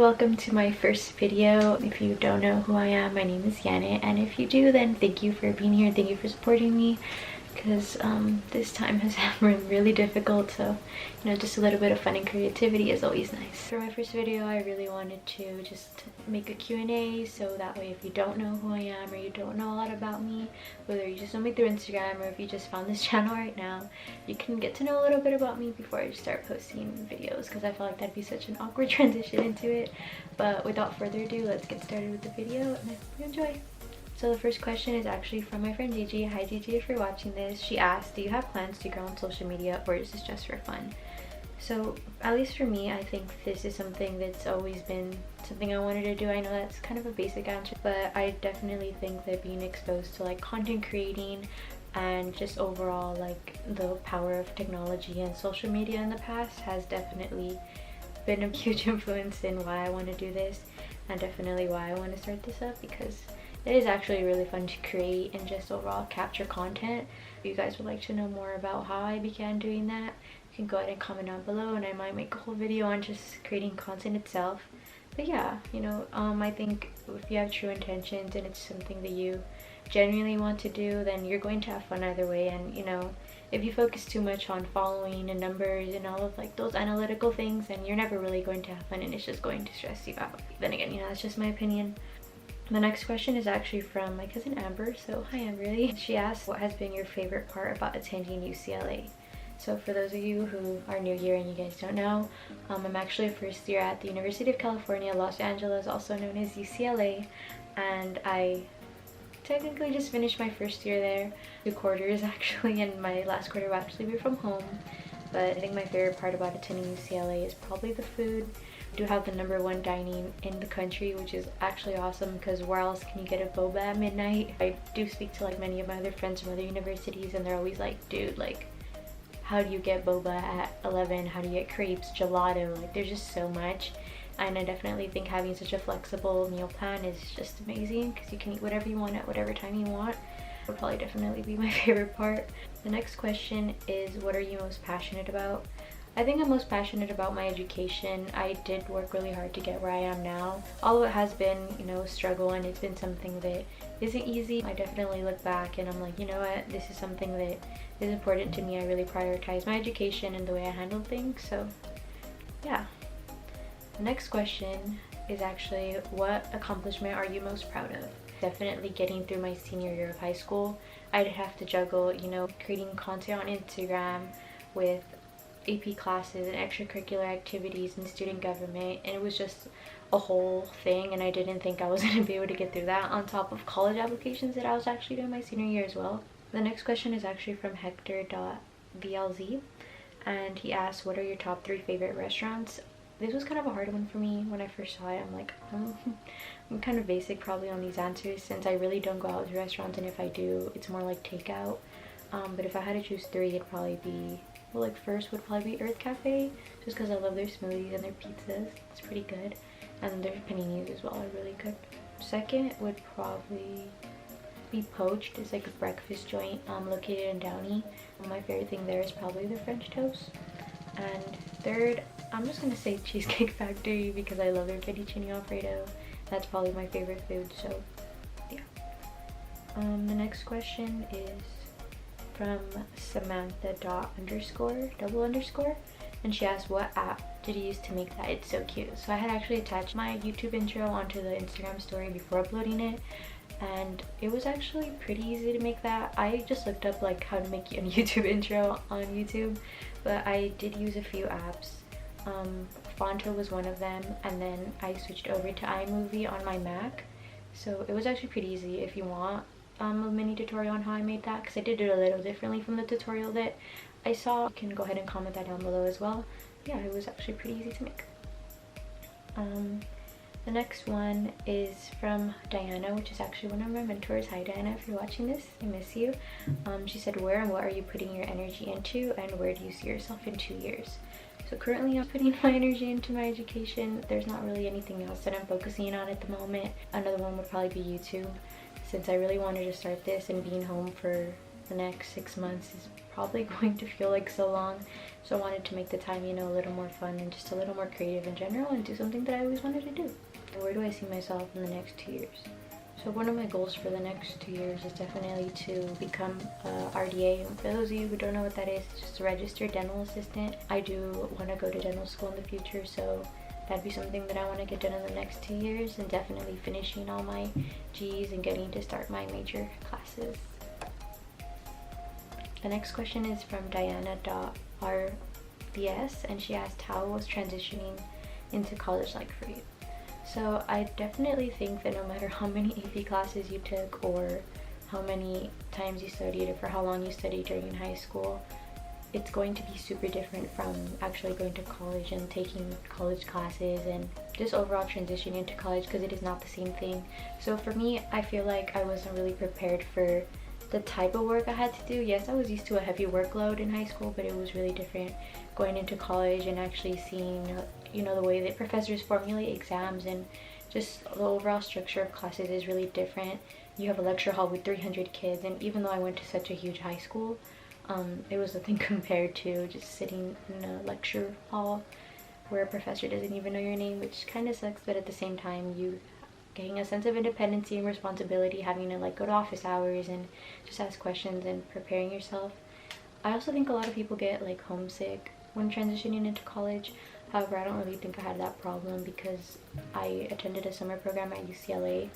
welcome to my first video. If you don't know who I am, my name is Janet, and if you do, then thank you for being here. Thank you for supporting me, because this time has been really difficult, so just a little bit of fun and creativity is always nice. For my first video, I really wanted to just make a Q&A, so that way if you don't know who I am or you don't know a lot about me, whether you just know me through Instagram or if you just found this channel right now, you can get to know a little bit about me before I start posting videos, because I feel like that'd be such an awkward transition into it. But without further ado, let's get started with the video, and I hope you enjoy. So the first question is actually from my friend Gigi. Hi Gigi, if you're watching this. She asked, do you have plans to grow on social media, or is this just for fun? So at least for me, I think this is something that's always been something I wanted to do. I know that's kind of a basic answer, but I definitely think that being exposed to like content creating and just overall like the power of technology and social media in the past has definitely been a huge influence in why I want to do this, and definitely why I want to start this up, because it is actually really fun to create and just overall capture content. If you guys would like to know more about how I began doing that, you can go ahead and comment down below, and I might make a whole video on just creating content itself. But yeah, I think if you have true intentions and it's something that you genuinely want to do, then you're going to have fun either way. And if you focus too much on following and numbers and all of like those analytical things, then you're never really going to have fun, and it's just going to stress you out. Then again, that's just my opinion. The next question is actually from my cousin Amber. So hi Amber. She asked, what has been your favorite part about attending UCLA? So for those of you who are new here and you guys don't know, I'm actually a first year at the University of California, Los Angeles, also known as UCLA, and I technically just finished my first year there. 2 quarters actually, and my last quarter will actually be from home. But I think my favorite part about attending UCLA is probably the food. We do have the #1 dining in the country, which is actually awesome, because where else can you get a boba at midnight? I do speak to like many of my other friends from other universities, and they're always like, dude, like, how do you get boba at 11? How do you get crepes, gelato? Like, there's just so much. And I definitely think having such a flexible meal plan is just amazing, because you can eat whatever you want at whatever time you want. Would probably definitely be my favorite part. The next question is, what are you most passionate about? I think I'm most passionate about my education. I did work really hard to get where I am now. Although it has been, a struggle, and it's been something that isn't easy, I definitely look back and I'm like, you know what, this is something that is important to me. I really prioritize my education and the way I handle things, so yeah. The next question is actually, what accomplishment are you most proud of? Definitely getting through my senior year of high school. I'd have to juggle, creating content on Instagram with AP classes and extracurricular activities and student government, and it was just a whole thing, and I didn't think I was going to be able to get through that on top of college applications that I was actually doing my senior year as well. The next question is actually from Hector.VLZ, and he asks, what are your top 3 favorite restaurants? This was kind of a hard one for me when I first saw it. I'm like, I'm kind of basic probably on these answers, since I really don't go out to restaurants, and if I do, it's more like takeout. But if I had to choose 3, it'd probably be, well, like first would probably be Earth Cafe, just because I love their smoothies and their pizzas. It's pretty good, and their paninis as well are really good. Second would probably be Poached. It's like a breakfast joint located in Downey. My favorite thing there is probably the French toast. And third, I'm just gonna say Cheesecake Factory, because I love their fettuccine alfredo. That's probably my favorite food, so yeah. The next question is from Samantha.__, and she asked, what app did you use to make that? It's so cute. So I had actually attached my YouTube intro onto the Instagram story before uploading it, and it was actually pretty easy to make that. I just looked up like how to make a YouTube intro on YouTube, but I did use a few apps. Fonto was one of them, and then I switched over to iMovie on my Mac, so it was actually pretty easy. If you want a mini tutorial on how I made that, because I did it a little differently from the tutorial that I saw, you can go ahead and comment that down below as well. Yeah, it was actually pretty easy to make. The next one is from Diana, which is actually one of my mentors. Hi Diana, if you're watching this, I miss you. She said, where and what are you putting your energy into, and where do you see yourself in 2 years? So currently I'm putting my energy into my education. There's not really anything else that I'm focusing on at the moment. Another one would probably be YouTube, since I really wanted to start this, and being home for the next 6 months is probably going to feel like so long. So I wanted to make the time, you know, a little more fun and just a little more creative in general and do something that I always wanted to do. Where do I see myself in the next 2 years? So one of my goals for the next 2 years is definitely to become a RDA. And for those of you who don't know what that is, it's just a registered dental assistant. I do want to go to dental school in the future, so that'd be something that I want to get done in the next 2 years, and definitely finishing all my G's and getting to start my major classes. The next question is from Diana.RBS, and she asked, how was transitioning into college like for you? So I definitely think that no matter how many AP classes you took or how many times you studied or for how long you studied during high school, it's going to be super different from actually going to college and taking college classes and just overall transitioning into college, because it is not the same thing. So for me, I feel like I wasn't really prepared for the type of work I had to do. Yes, I was used to a heavy workload in high school, but it was really different going into college and actually seeing, you know, the way that professors formulate exams and just the overall structure of classes is really different. You have a lecture hall with 300 kids, and even though I went to such a huge high school, it was nothing compared to just sitting in a lecture hall where a professor doesn't even know your name, which kind of sucks, but at the same time you getting a sense of independency and responsibility, having to like go to office hours and just ask questions and preparing yourself. I also think a lot of people get like homesick when transitioning into college. However, I don't really think I had that problem because I attended a summer program at UCLA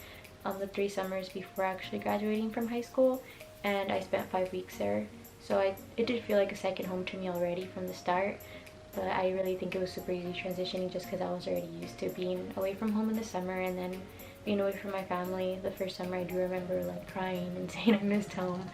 the 3 summers before actually graduating from high school, and I spent 5 weeks there. So it did feel like a second home to me already from the start. But I really think it was super easy transitioning just because I was already used to being away from home in the summer and then being away from my family. The first summer I do remember like crying and saying I missed home.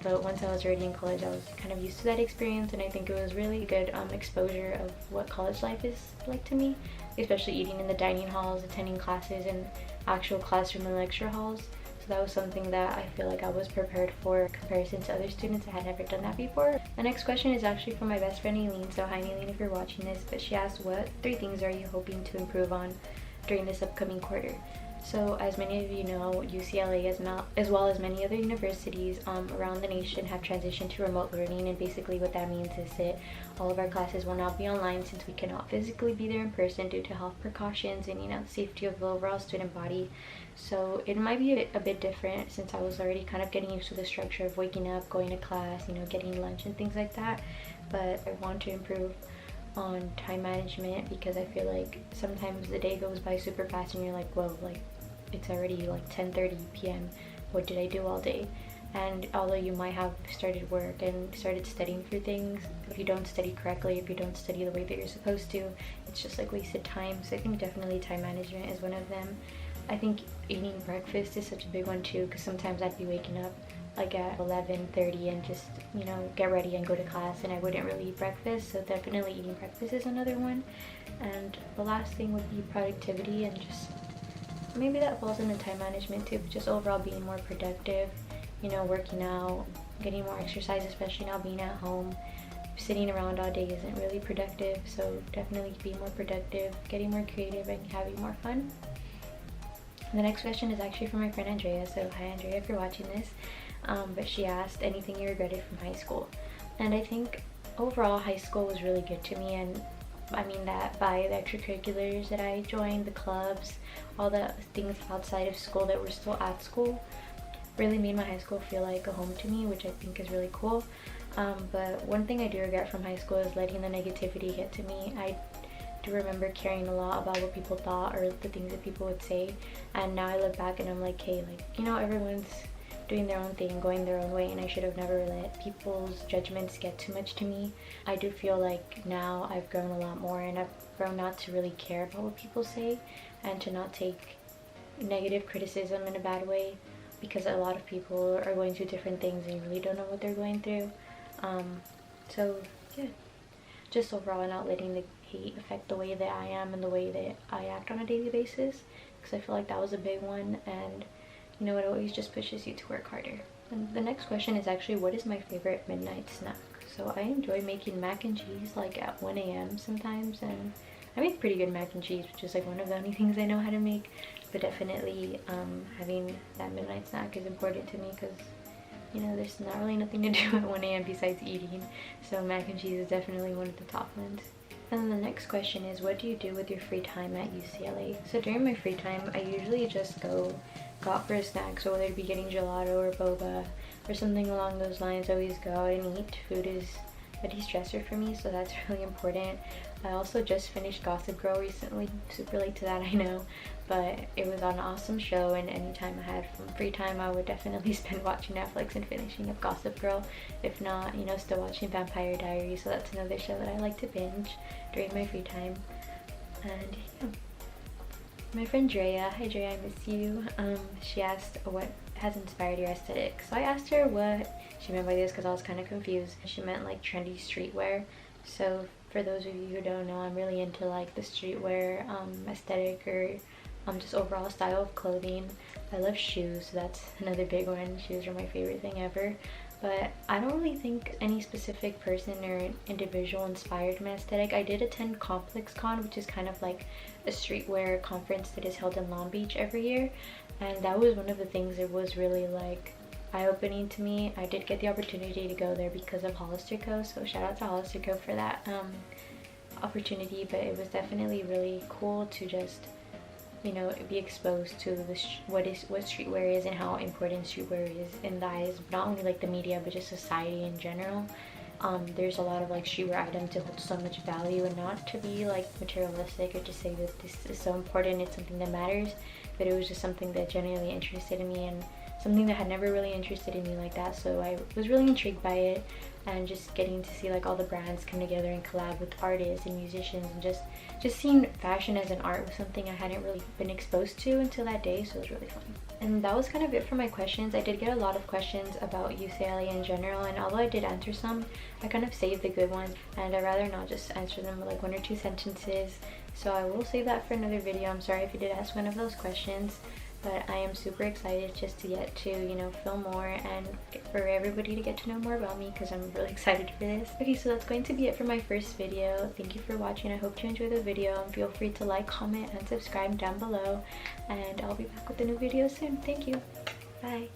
But once I was already in college, I was kind of used to that experience, and I think it was really good exposure of what college life is like to me, especially eating in the dining halls, attending classes in actual classroom and lecture halls. So that was something that I feel like I was prepared for in comparison to other students that had never done that before. The next question is actually from my best friend Eileen. So hi Eileen if you're watching this, but she asked, what 3 things are you hoping to improve on during this upcoming quarter? So as many of you know, UCLA as well as many other universities around the nation have transitioned to remote learning, and basically what that means is that all of our classes will now be online since we cannot physically be there in person due to health precautions and, you know, the safety of the overall student body. So it might be a bit different since I was already kind of getting used to the structure of waking up, going to class, you know, getting lunch and things like that. But I want to improve on time management because I feel like sometimes the day goes by super fast and you're like, whoa, like it's already like 10:30 p.m. What did I do all day? And although you might have started work and started studying for things, if you don't study correctly, if you don't study the way that you're supposed to, it's just like wasted time. So I think definitely time management is one of them. I think eating breakfast is such a big one too, because sometimes I'd be waking up like at 11:30 and just, you know, get ready and go to class, and I wouldn't really eat breakfast. So definitely eating breakfast is another one. And the last thing would be productivity, and just maybe that falls into time management too, but just overall being more productive, you know, working out, getting more exercise, especially now being at home. Sitting around all day isn't really productive, so definitely be more productive, getting more creative and having more fun. And the next question is actually from my friend Andrea. So hi Andrea if you're watching this. But she asked, anything you regretted from high school? And I think overall high school was really good to me, and I mean that by the extracurriculars that I joined, the clubs, all the things outside of school that were still at school really made my high school feel like a home to me, which I think is really cool. But one thing I do regret from high school is letting the negativity get to me. I do remember caring a lot about what people thought or the things that people would say, and now I look back and I'm like, hey, like, you know, everyone's doing their own thing, going their own way, and I should have never let people's judgments get too much to me. I do feel like now I've grown a lot more, and I've grown not to really care about what people say and to not take negative criticism in a bad way, because a lot of people are going through different things and you really don't know what they're going through. So yeah, just overall not letting the hate affect the way that I am and the way that I act on a daily basis, because I feel like that was a big one, and you know, it always just pushes you to work harder. And the next question is actually, what is my favorite midnight snack? So I enjoy making mac and cheese like at 1 a.m. sometimes, and I make pretty good mac and cheese, which is like one of the only things I know how to make. But definitely having that midnight snack is important to me because you know, there's not really nothing to do at 1 a.m. besides eating, so mac and cheese is definitely one of the top ones. And the next question is, what do you do with your free time at UCLA? So during my free time, I usually just go out for a snack, so whether it be getting gelato or boba or something along those lines, I always go out and eat. Food is a de-stressor for me, so that's really important. I also just finished Gossip Girl recently, super late to that, I know, but it was an awesome show, and anytime I had some free time I would definitely spend watching Netflix and finishing up Gossip Girl. If not, you know, still watching Vampire Diaries, so that's another show that I like to binge during my free time. And yeah. My friend Drea, hi Drea, I miss you. She asked what has inspired your aesthetic. So I asked her what she meant by this because I was kind of confused. She meant like trendy streetwear. So for those of you who don't know, I'm really into like the streetwear aesthetic, or just overall style of clothing. I love shoes, so that's another big one. Shoes are my favorite thing ever. But I don't really think any specific person or individual inspired my aesthetic. I did attend ComplexCon, which is kind of like a streetwear conference that is held in Long Beach every year, and that was one of the things that was really like eye-opening to me. I did get the opportunity to go there because of Hollister Co, so shout out to Hollister Co for that opportunity. But it was definitely really cool to just, you know, be exposed to what streetwear is and how important streetwear is in the eyes of not only like the media but just society in general. There's a lot of like streetwear items that hold so much value, and not to be like materialistic or to say that this is so important, it's something that matters, but it was just something that genuinely interested in me and something that had never really interested in me like that. So I was really intrigued by it, and just getting to see like all the brands come together and collab with artists and musicians, and just seeing fashion as an art was something I hadn't really been exposed to until that day, so it was really fun. And that was kind of it for my questions. I did get a lot of questions about UCLA in general, and although I did answer some, I kind of saved the good ones, and I'd rather not just answer them with like 1 or 2 sentences, so I will save that for another video. I'm sorry if you did ask one of those questions, but I am super excited just to get to, you know, film more and for everybody to get to know more about me, because I'm really excited for this. Okay, so that's going to be it for my first video. Thank you for watching. I hope you enjoyed the video, and feel free to like, comment, and subscribe down below, and I'll be back with a new video soon. Thank you. Bye.